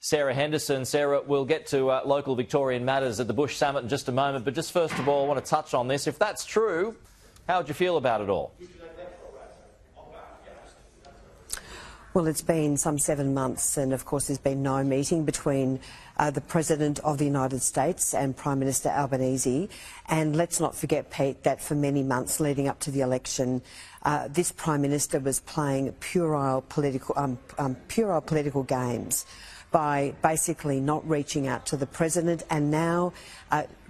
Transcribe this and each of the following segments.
Sarah Henderson. Sarah, we'll get to local Victorian matters at the Bush Summit in just a moment, but just first of all, I want to touch on this. If that's true, how would you feel about it all? Well, it's been some 7 months and, of course, there's been no meeting between the President of the United States and Prime Minister Albanese. And let's not forget, Pete, that for many months leading up to the election, this Prime Minister was playing puerile political games by basically not reaching out to the President. And now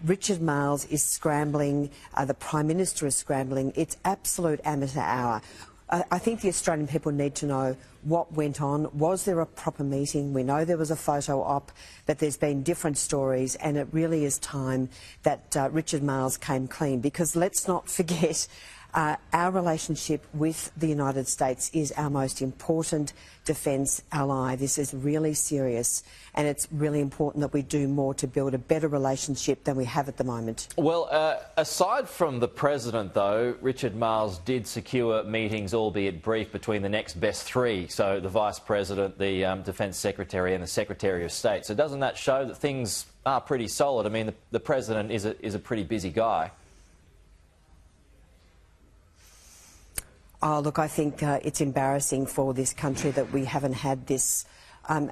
Richard Marles is scrambling, the Prime Minister is scrambling. It's absolute amateur hour. I think the Australian people need to know what went on. Was there a proper meeting? We know there was a photo op, but there's been different stories, and it really is time that Richard Marles came clean, because let's not forget our relationship with the United States is our most important defence ally. This is really serious, and it's really important that we do more to build a better relationship than we have at the moment. Well, aside from the President, though, Richard Marles did secure meetings, albeit brief, between the next best three, so the Vice President, the Defence Secretary and the Secretary of State. So doesn't that show that things are pretty solid? I mean, the President is a pretty busy guy. Oh, look, I think it's embarrassing for this country that we haven't had this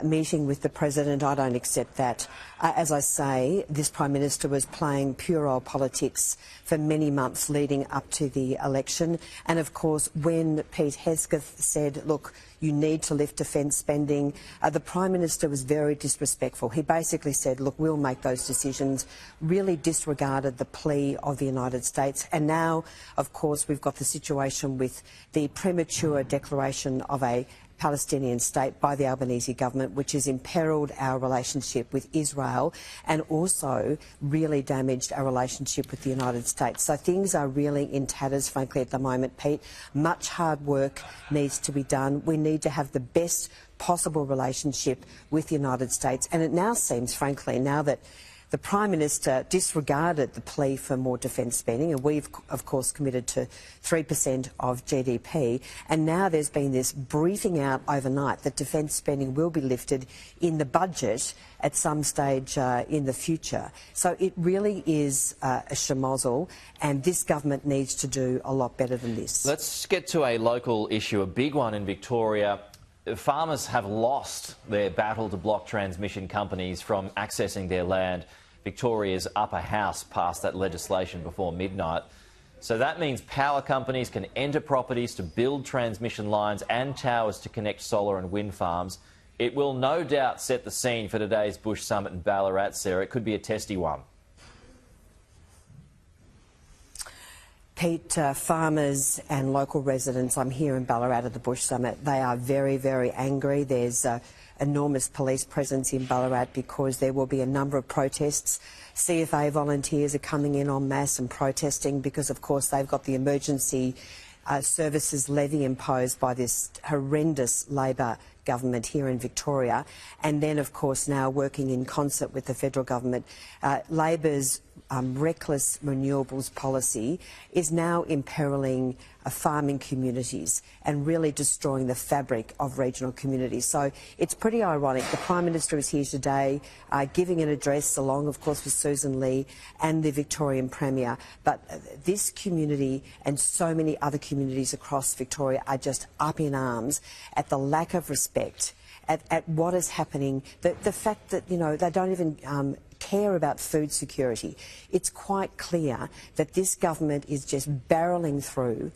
meeting with the President. I don't accept that. As I say, this Prime Minister was playing puerile politics for many months leading up to the election. And of course, when Pete Hegseth said, look, you need to lift defence spending, the Prime Minister was very disrespectful. He basically said, look, we'll make those decisions, really disregarded the plea of the United States. And now, of course, we've got the situation with the premature declaration of a Palestinian state by the Albanese government, which has imperilled our relationship with Israel and also really damaged our relationship with the United States. So things are really in tatters, frankly, at the moment, Pete. Much hard work needs to be done. We need to have the best possible relationship with the United States. And it now seems, frankly, now that the Prime Minister disregarded the plea for more defence spending, and we've, of course, committed to 3% of GDP, and now there's been this briefing out overnight that defence spending will be lifted in the budget at some stage in the future. So it really is a schmozzle, and this government needs to do a lot better than this. Let's get to a local issue, a big one in Victoria. Farmers have lost their battle to block transmission companies from accessing their land. Victoria's upper house passed that legislation before midnight. So that means power companies can enter properties to build transmission lines and towers to connect solar and wind farms. It will no doubt set the scene for today's Bush Summit in Ballarat, Sarah. It could be a testy one. Pete, farmers and local residents, I'm here in Ballarat at the Bush Summit, they are very, very angry. There's enormous police presence in Ballarat because there will be a number of protests. CFA volunteers are coming in en masse and protesting because, of course, they've got the emergency services levy imposed by this horrendous Labor government here in Victoria. And then, of course, now working in concert with the federal government, Labor's reckless renewables policy is now imperiling farming communities and really destroying the fabric of regional communities. So it's pretty ironic. The Prime Minister is here today giving an address along, of course, with Susan Lee and the Victorian Premier. But this community and so many other communities across Victoria are just up in arms at the lack of respect at what is happening, the fact that, you know, they don't even care about food security. It's quite clear that this government is just barrelling through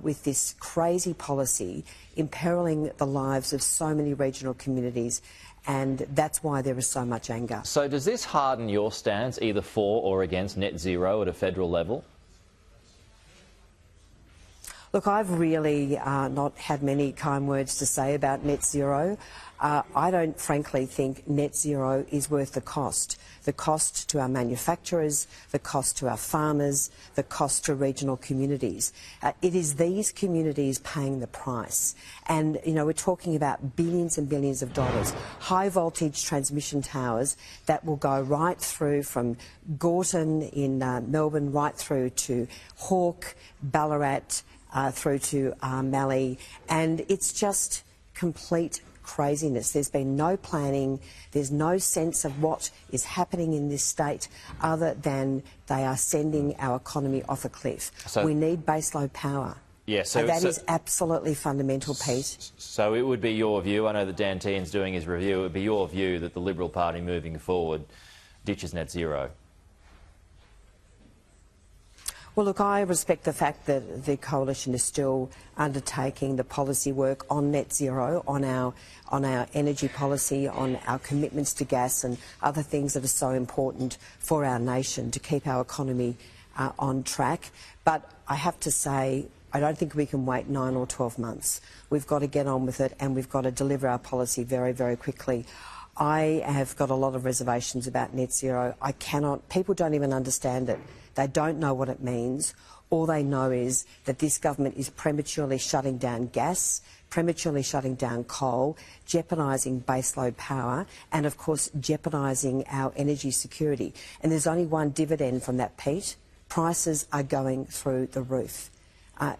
with this crazy policy, imperiling the lives of so many regional communities, and that's why there is so much anger. So does this harden your stance either for or against net zero at a federal level? Look, I've really not had many kind words to say about net zero. I don't frankly think net zero is worth the cost to our manufacturers, the cost to our farmers, the cost to regional communities. It is these communities paying the price. And, you know, we're talking about billions and billions of dollars, high voltage transmission towers that will go right through from Gorton in Melbourne right through to Hawke, Ballarat, through to Mallee, and it's just complete craziness. There's been no planning. There's no sense of what is happening in this state other than they are sending our economy off a cliff. So we need baseload power. Yeah, so that is absolutely fundamental, Pete. So it would be your view, I know that Dan Tehan's doing his review, it would be your view that the Liberal Party moving forward ditches net zero. Well, look, I respect the fact that the coalition is still undertaking the policy work on net zero, on our energy policy, on our commitments to gas and other things that are so important for our nation to keep our economy on track. But I have to say, I don't think we can wait 9 or 12 months. We've got to get on with it, and we've got to deliver our policy very, very quickly. I have got a lot of reservations about net zero. People don't even understand it. They don't know what it means. All they know is that this government is prematurely shutting down gas, prematurely shutting down coal, jeopardising baseload power and, of course, jeopardising our energy security. And there's only one dividend from that, Pete. Prices are going through the roof.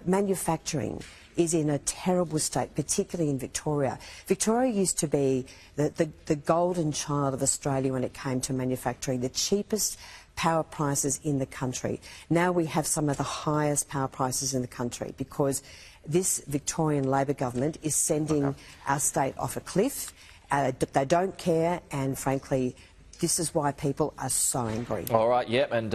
Manufacturing is in a terrible state, particularly in Victoria. Victoria used to be the golden child of Australia when it came to manufacturing, the cheapest power prices in the country. Now we have some of the highest power prices in the country because this Victorian Labor government is sending our state off a cliff. They don't care, and frankly, this is why people are so angry. All right, yep, and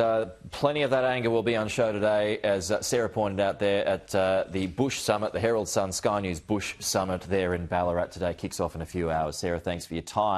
plenty of that anger will be on show today, as Sarah pointed out there, at the Bush Summit, the Herald Sun Sky News Bush Summit there in Ballarat today. Kicks off in a few hours. Sarah, thanks for your time.